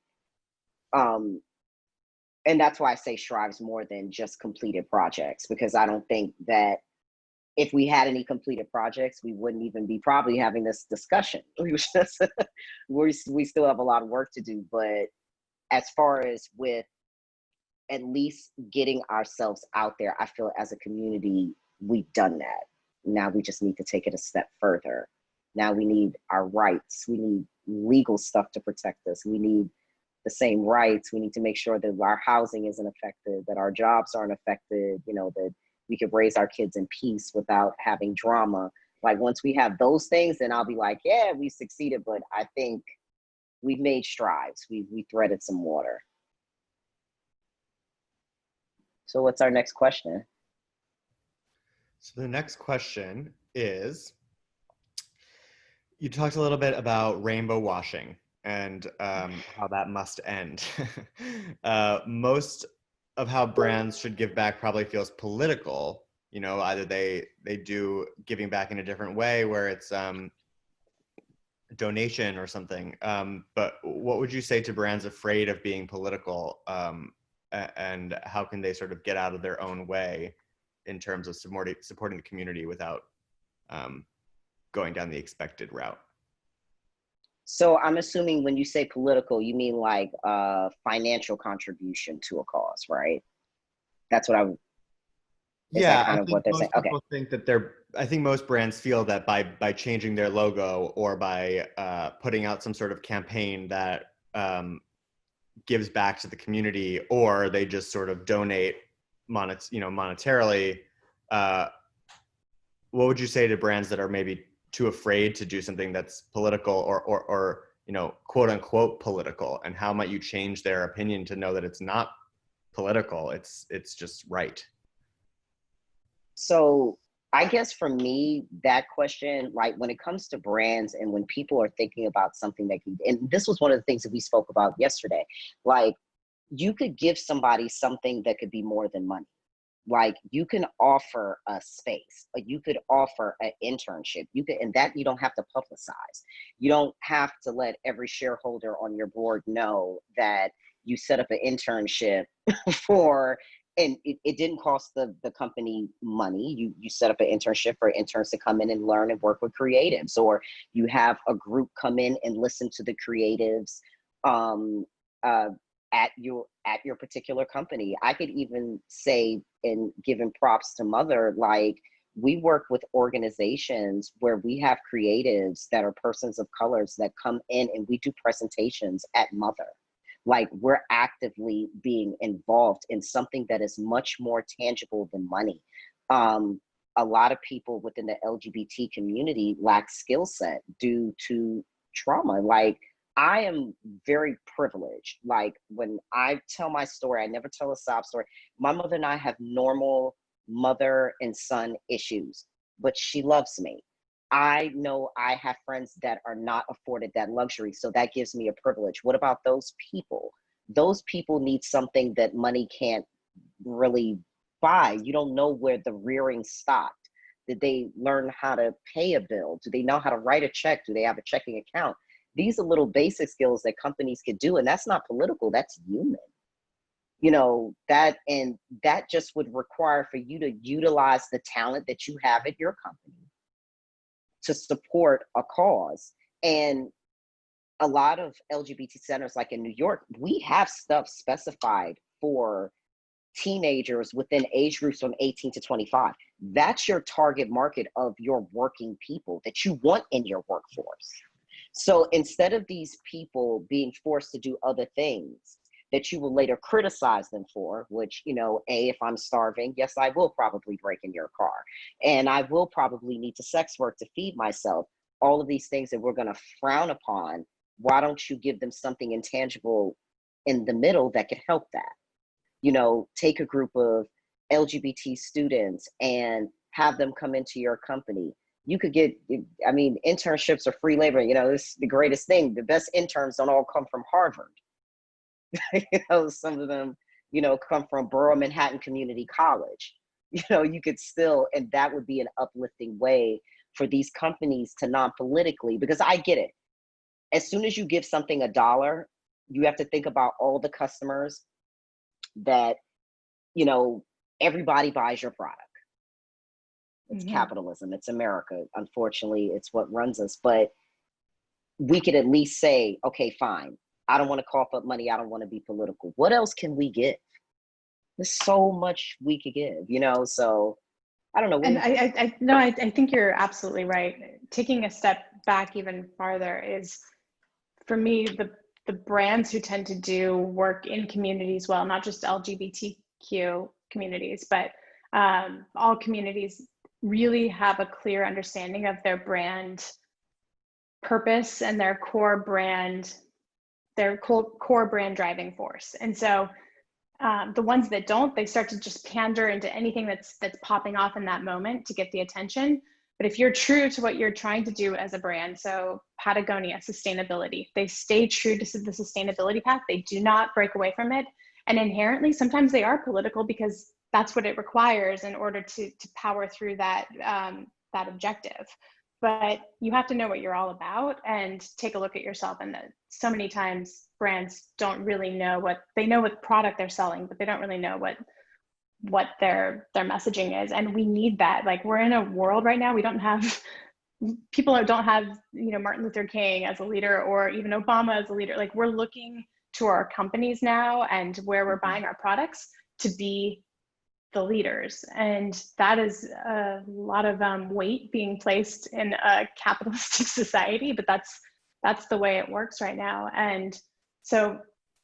And that's why I say strives more than just completed projects, because I don't think that if we had any completed projects, we wouldn't even be probably having this discussion. We still have a lot of work to do, but as far as with at least getting ourselves out there, I feel as a community, we've done that. Now we just need to take it a step further. Now we need our rights. We need legal stuff to protect us. We need the same rights. We need to make sure that our housing isn't affected, that our jobs aren't affected, that we could raise our kids in peace without having drama. Like, once we have those things, then I'll be like, yeah, we succeeded. But I think we've made strides. We threaded some water. So what's our next question? So the next question is, you talked a little bit about rainbow washing and how that must end. Most of how brands should give back probably feels political. Either they do giving back in a different way where it's donation or something. But what would you say to brands afraid of being political, and how can they sort of get out of their own way in terms of supporting the community without going down the expected route? So I'm assuming when you say political, you mean like financial contribution to a cause, right? That's what Yeah, kind of what they're saying? Okay. I think most brands feel that by changing their logo or by putting out some sort of campaign that gives back to the community, or they just sort of donate monetarily, what would you say to brands that are maybe too afraid to do something that's political or quote unquote political, and how might you change their opinion to know that it's not political, it's just right? So I guess for me, that question, like when it comes to brands and when people are thinking about something and this was one of the things that we spoke about yesterday, like, you could give somebody something that could be more than money. Like, you can offer a space, or you could offer an internship. And that you don't have to publicize. You don't have to let every shareholder on your board know that you set up an internship and it didn't cost the company money. You set up an internship for interns to come in and learn and work with creatives, or you have a group come in and listen to the creatives at your particular company. I could even say, in giving props to Mother, like, we work with organizations where we have creatives that are persons of colors that come in and we do presentations at Mother. Like, we're actively being involved in something that is much more tangible than money. A lot of people within the LGBT community lack skill set due to trauma. Like, I am very privileged. Like, when I tell my story, I never tell a sob story. My mother and I have normal mother and son issues, but she loves me. I know I have friends that are not afforded that luxury, so that gives me a privilege. What about those people? Those people need something that money can't really buy. You don't know where the rearing stopped. Did they learn how to pay a bill? Do they know how to write a check? Do they have a checking account? These are little basic skills that companies could do, and that's not political, that's human. You know, that just would require for you to utilize the talent that you have at your company to support a cause. And a lot of LGBT centers, like in New York, we have stuff specified for teenagers within age groups from 18 to 25. That's your target market of your working people that you want in your workforce. So instead of these people being forced to do other things that you will later criticize them for, which, you know, if I'm starving, yes, I will probably break in your car. And I will probably need to sex work to feed myself. All of these things that we're going to frown upon, why don't you give them something intangible in the middle that could help that? You know, take a group of LGBT students and have them come into your company. You could get, I mean, internships are free labor. You know, it's the greatest thing. The best interns don't all come from Harvard. You know, some of them, you know, come from Borough Manhattan Community College. You know, you could still, and that would be an uplifting way for these companies to non-politically, because I get it. As soon as you give something $1, you have to think about all the customers that, you know, everybody buys your product. It's capitalism, it's America. Unfortunately, it's what runs us. But we could at least say, okay, fine. I don't want to cough up money. I don't want to be political. What else can we give? There's so much we could give, you know? So I don't know. And I think you're absolutely right. Taking a step back even farther is, for me, the brands who tend to do work in communities, well, not just LGBTQ communities, but all communities really have a clear understanding of their brand purpose and their core brand driving force. And so the ones that don't, they start to just pander into anything that's popping off in that moment to get the attention. But if you're true to what you're trying to do as a brand, so Patagonia, sustainability, they stay true to the sustainability path. They do not break away from it. And inherently, sometimes they are political because that's what it requires in order to power through that objective. But you have to know what you're all about and take a look at yourself. And so many times brands don't really know they know what product they're selling, but they don't really know what their messaging is. And we need that. Like, we're in a world right now, people don't have, you know, Martin Luther King as a leader or even Obama as a leader. Like, we're looking to our companies now and where we're buying our products to be the leaders. And that is a lot of weight being placed in a capitalistic society, but that's the way it works right now. And so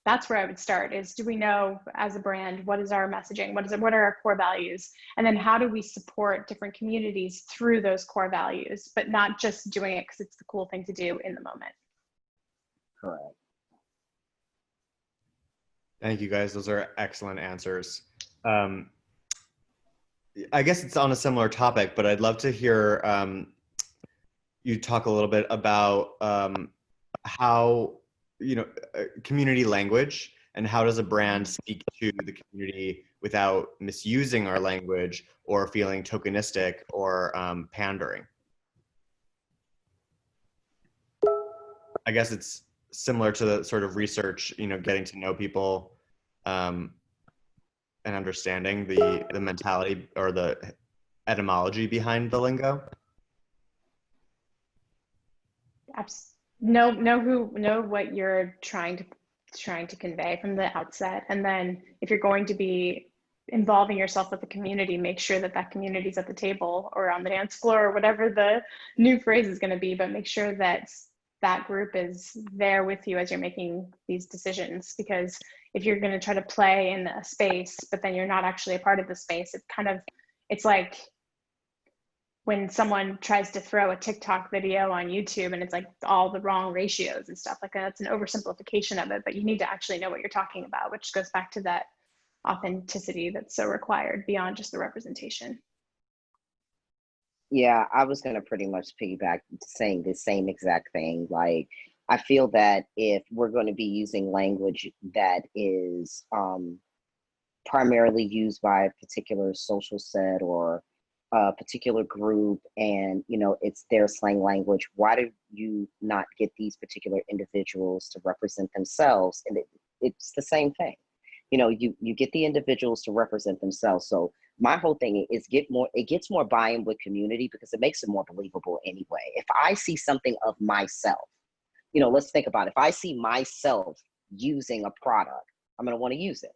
that's where I would start is, do we know as a brand, what is our messaging? What are our core values? And then how do we support different communities through those core values, but not just doing it because it's the cool thing to do in the moment. Correct. Thank you, guys. Those are excellent answers. I guess it's on a similar topic, but I'd love to hear you talk a little bit about how, you know, community language, and how does a brand speak to the community without misusing our language or feeling tokenistic or pandering. I guess it's similar to the sort of research, you know, getting to know people and understanding the mentality or the etymology behind the lingo. Know what you're trying to convey from the outset, and then if you're going to be involving yourself with the community, make sure that community's at the table or on the dance floor or whatever the new phrase is going to be, but make sure that that group is there with you as you're making these decisions. Because if you're going to try to play in a space but then you're not actually a part of the space, it's like when someone tries to throw a TikTok video on YouTube and it's like all the wrong ratios and stuff like that. It's an oversimplification of it, but you need to actually know what you're talking about, which goes back to that authenticity that's so required beyond just the representation. Yeah, I was going to pretty much piggyback saying the same exact thing. Like, I feel that if we're going to be using language that is primarily used by a particular social set or a particular group, and it's their slang language, why do you not get these particular individuals to represent themselves? And it's the same thing. You get the individuals to represent themselves. So my whole thing is it gets more buy-in with community, because it makes it more believable anyway. If I see something of myself, let's think about it. If I see myself using a product, I'm going to want to use it.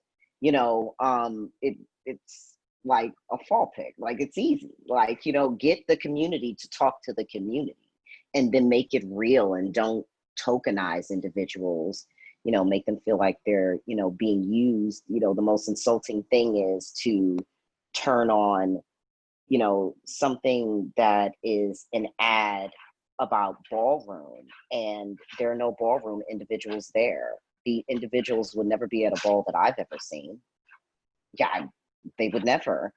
It's like a fall pick. Like, it's easy. Like, get the community to talk to the community, and then make it real, and don't tokenize individuals, make them feel like they're, being used. The most insulting thing is to turn on, something that is an ad about ballroom, and there are no ballroom individuals there. The individuals would never be at a ball that I've ever seen. Yeah, they would never.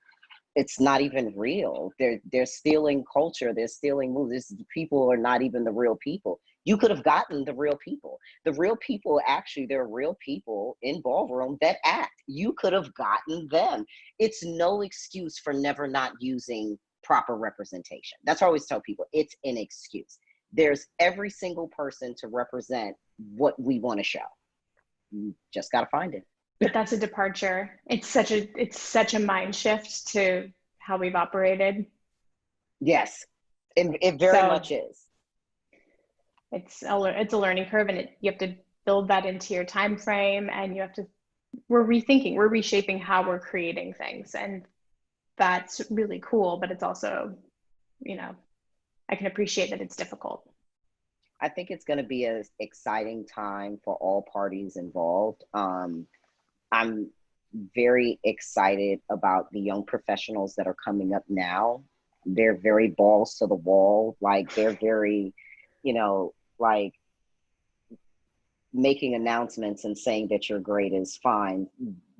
It's not even real. They're stealing culture. They're stealing moves. People are not even the real people. You could have gotten the real people. The real people, actually, there are real people in ballroom that act. You could have gotten them. It's no excuse for never not using proper representation. That's what I always tell people. It's an excuse. There's every single person to represent what we want to show. You just got to find it. But that's a departure. It's such a mind shift to how we've operated. Yes, it very much is. It's a learning curve, and you have to build that into your time frame, and we're reshaping how we're creating things, and that's really cool. But it's also, I can appreciate that it's difficult. I think it's going to be an exciting time for all parties involved. I'm very excited about the young professionals that are coming up now. They're very balls to the wall. Like, they're very, like, making announcements and saying that you're great is fine.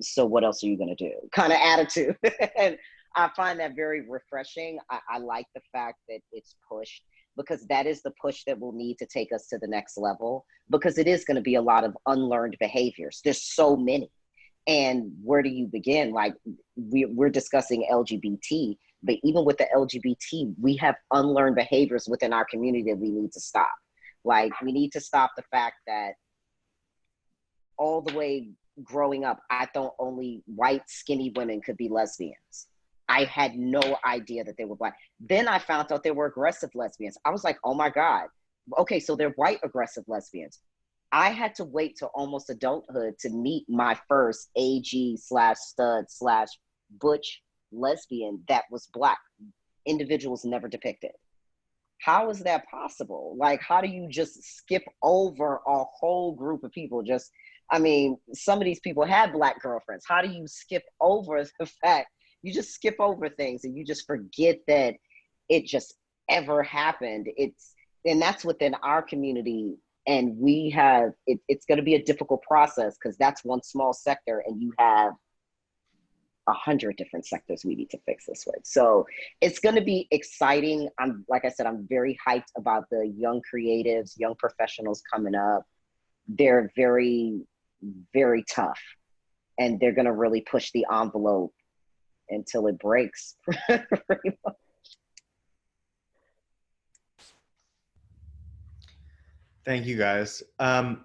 So what else are you going to do? Kind of attitude. And I find that very refreshing. I like the fact that it's pushed, because that is the push that we'll need to take us to the next level, because it is going to be a lot of unlearned behaviors. There's so many. And where do you begin? Like, we're discussing LGBT, but even with the LGBT, we have unlearned behaviors within our community that we need to stop. Like, we need to stop the fact that all the way growing up, I thought only white, skinny women could be lesbians. I had no idea that they were Black. Then I found out they were aggressive lesbians. I was like, oh my God. Okay, so they're white aggressive lesbians. I had to wait till almost adulthood to meet my first AG/stud/butch lesbian that was Black. Individuals never depicted. How is that possible? Like, how do you just skip over a whole group of people? Some of these people had Black girlfriends. How do you skip over the fact? You just skip over things, and you just forget that it just ever happened. And that's within our community. And we have, it's going to be a difficult process, because that's one small sector, and you have 100 different sectors we need to fix this with. So it's going to be exciting. Like I said, I'm very hyped about the young creatives, young professionals coming up. They're very, very tough, and they're going to really push the envelope until it breaks. Pretty much. Thank you, guys. I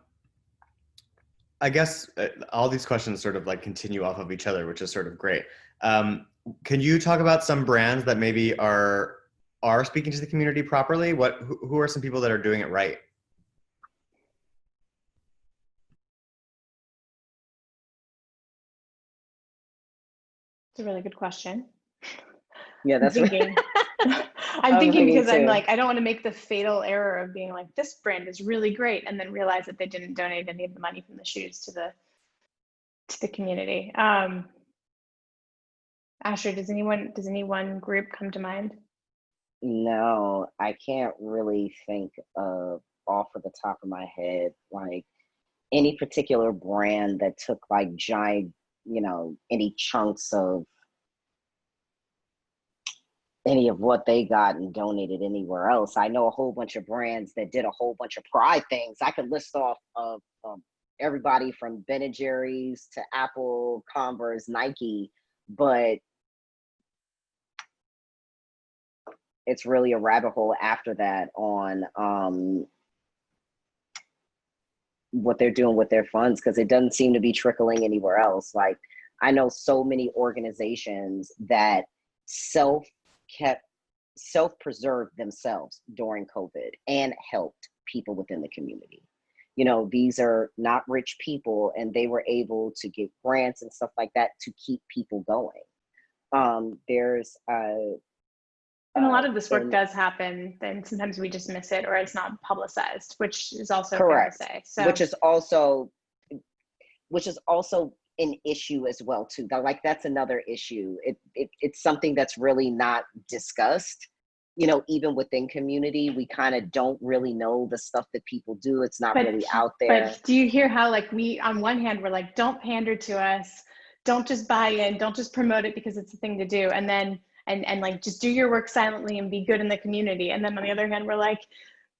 guess all these questions sort of like continue off of each other, which is sort of great. Can you talk about some brands that maybe are speaking to the community properly? Who are some people that are doing it right? It's a really good question. Yeah, that's thinking. I'm thinking because I'm too. like, I don't want to make the fatal error of being like, this brand is really great, and then realize that they didn't donate any of the money from the shoes to the community. Asher, does anyone group come to mind? No, I can't really think of off of the top of my head, like any particular brand that took like giant, any chunks of any of what they got and donated anywhere else. I know a whole bunch of brands that did a whole bunch of pride things. I could list off of everybody from Ben and Jerry's to Apple, Converse, Nike, but it's really a rabbit hole after that on what they're doing with their funds, because it doesn't seem to be trickling anywhere else. Like, I know so many organizations that self-preserved themselves during COVID and helped people within the community. You know, these are not rich people, and they were able to get grants and stuff like that to keep people going. There's And a lot of this work does happen, and sometimes we just miss it or it's not publicized, which is also correct. fair to say. So, which is also an issue as well too. Like, that's another issue. It's something that's really not discussed. You know, even within community, we kind of don't really know the stuff that people do. It's not really out there. But do you hear how, like, we, on one hand, we're like, don't pander to us, don't just buy in, don't just promote it because it's a thing to do, and then and like, just do your work silently and be good in the community. And then on the other hand, we're like,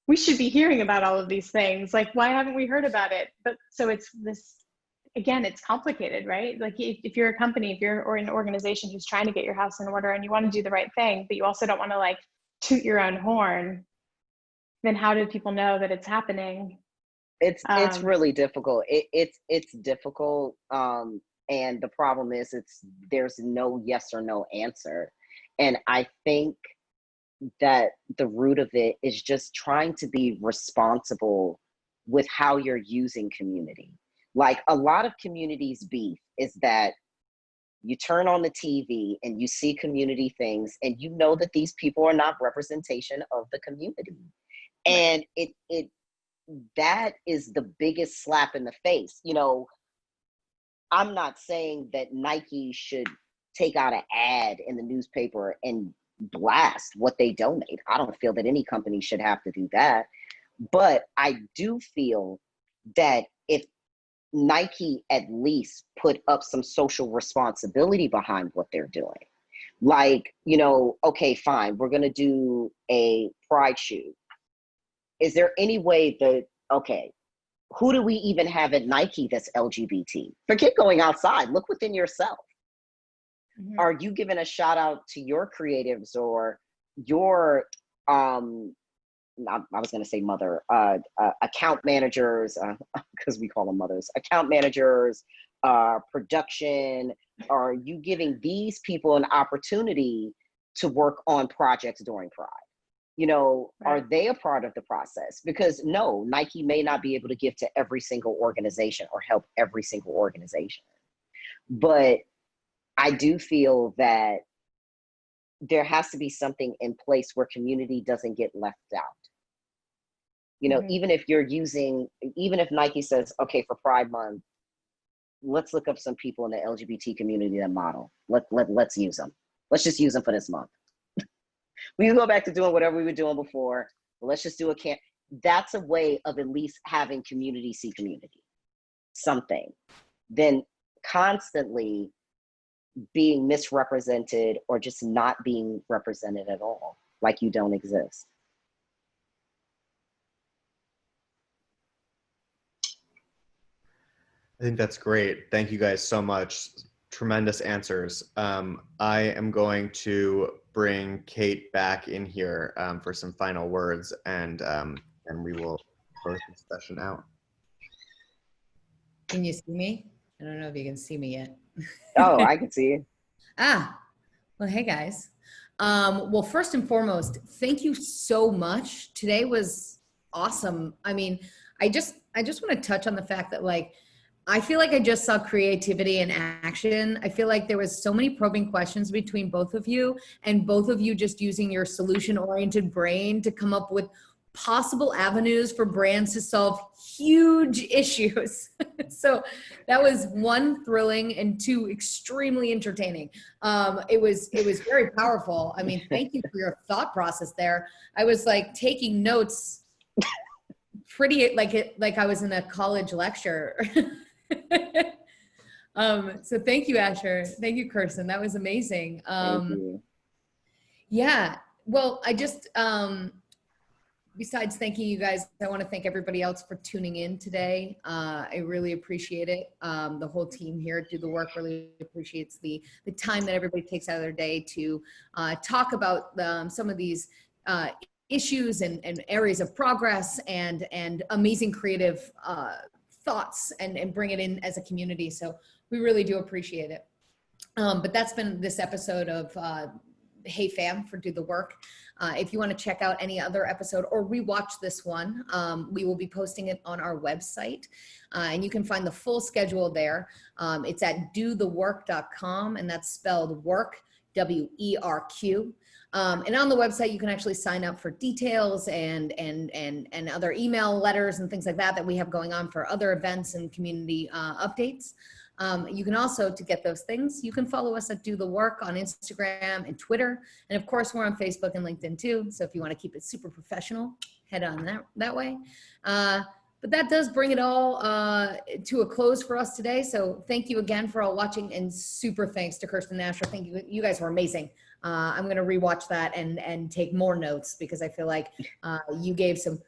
we should be hearing about all of these things. Like, why haven't we heard about it? But so it's this, again, it's complicated, right? Like, if you're a company, if you're or an organization who's trying to get your house in order and you want to do the right thing, but you also don't want to like toot your own horn, then how do people know that it's happening? It's really difficult. It's difficult. And the problem is there's no yes or no answer. And I think that the root of it is just trying to be responsible with how you're using community. Like, a lot of communities' beef is that you turn on the TV and you see community things, and you know that these people are not representation of the community. And that is the biggest slap in the face. You know, I'm not saying that Nike should take out an ad in the newspaper and blast what they donate. I don't feel that any company should have to do that. But I do feel that if Nike at least put up some social responsibility behind what they're doing, like, you know, okay, fine, we're going to do a pride shoot. Is there any way that, okay, who do we even have at Nike that's LGBT? Forget going outside, look within yourself. Mm-hmm. Are you giving a shout out to your creatives or your, I was going to say mother, account managers, because we call them mothers, account managers, production? Are you giving these people an opportunity to work on projects during Pride? You know, right. Are they a part of the process? Because no, Nike may not be able to give to every single organization or help every single organization. But I do feel that there has to be something in place where community doesn't get left out. You know, mm-hmm. even if Nike says, okay, for Pride Month, let's look up some people in the LGBT community that model. Let's use them. Let's just use them for this month. We can go back to doing whatever we were doing before, but let's just do a camp. That's a way of at least having community see community, something. Then constantly being misrepresented or just not being represented at all, like you don't exist. I think that's great. Thank you guys so much. Tremendous answers. I am going to bring Kate back in here for some final words, and we will close this session out. Can you see me? I don't know if you can see me yet. Oh, I can see you. Well, hey guys. Well, first and foremost, thank you so much. Today was awesome. I mean, I just want to touch on the fact that, like, I feel like I just saw creativity in action. I feel like there was so many probing questions between both of you, and both of you just using your solution-oriented brain to come up with possible avenues for brands to solve huge issues. So that was one, thrilling, and two, extremely entertaining. It was very powerful. I mean, thank you for your thought process there. I was like taking notes pretty like I was in a college lecture. So thank you, Asher. Thank you, Kirstin. That was amazing. Thank you. Yeah. Well, I just, besides thanking you guys, I want to thank everybody else for tuning in today. I really appreciate it. The whole team here at Do the Work really appreciates the time that everybody takes out of their day to talk about some of these issues and areas of progress and amazing creative thoughts and bring it in as a community. So we really do appreciate it. But that's been this episode of Hey Fam for Do the Work. If you want to check out any other episode or rewatch this one, we will be posting it on our website. And you can find the full schedule there. It's at dothework.com, and that's spelled work, W-E-R-Q. And on the website, you can actually sign up for details and other email letters and things like that we have going on for other events and community updates. You can also, to get those things, you can follow us at Do the Work on Instagram and Twitter. And of course, we're on Facebook and LinkedIn too. So if you want to keep it super professional, head on that way. But that does bring it all to a close for us today. So thank you again for all watching, and super thanks to Kirstin and Asher. Thank you. You guys were amazing. I'm going to rewatch that and take more notes, because I feel like you gave some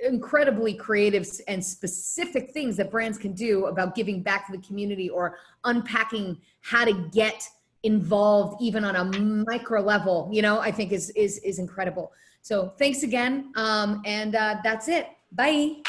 incredibly creative and specific things that brands can do about giving back to the community or unpacking how to get involved even on a micro level, I think is incredible. So thanks again. And that's it. Bye.